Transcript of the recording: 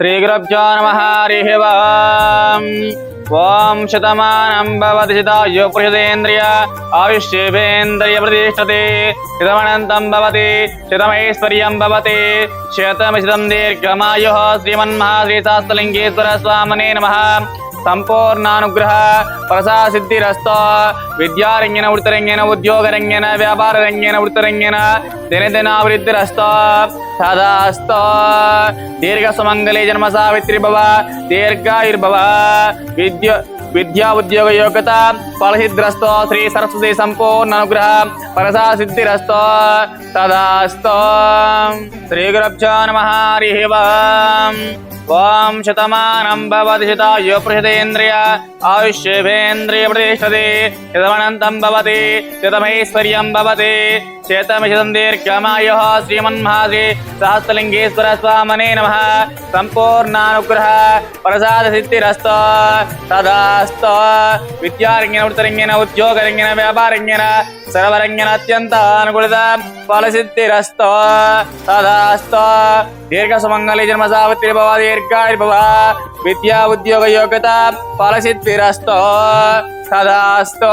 श्रीगुरुभ्यो नमः हरिः ओम्। ओम शतमानं भवति शतायुः पुरुषेन्द्रिय आयुष्येवेन्द्रिय प्रतिष्ठते शतमनन्तं भवति शतमैश्वर्यं भवति शतमशतं दीर्घमायुः श्रीमन्महाश्रीशास्त्रलिङ्गेश्वर स्वामिने नमः। संपूर्णानुग्रह प्रसाद सिद्धिरस्तो विद्यारंगेन वृत्तिरंगेन उद्योगरंगेन व्यापाररंगेन वृत्तिरंगेन दिनदिनाभिवृद्धिरस्तो तदास्तो दीर्घ सुमंगले जन्म सावित्री भव दीर्घायुर्भव विद्या उद्योग योग्यता फलसिद्धिरस्तो श्री सरस्वती संपूर्ण अनुग्रह प्रसाद सिद्धिरस्तो तदास्तो। श्री गुरुभ्यो नमः हरिः ओम्। ओम शतमानं भवति शतायुः पुरुषेन्द्रिय आयुष्येवेन्द्रिय प्रतिष्ठते शतमनन्तं भवति शतमैश्वर्यं भवति शतमशतं दीर्घमायुः श्रीमन्महाश्रीशास्त्रलिङ्गेश्वर स्वामिने नमः। संपूर्णानुग्रह प्रसाद सिद्धिरस्तो तदास्तो विद्यारंगेन वृत्तिरंगेन उद्योगरंगेन व्यापाररंगेन सर्वरंगेन अत्यंत अनुकूलित फलसिद्धिरस्तो तदास्तो। दीर्घ सुमंगले जन्म सावित्री भव दीर्घायुर्भव विद्या उद्योग योग्यता फलसिद्धिरस्तो तदास्तो।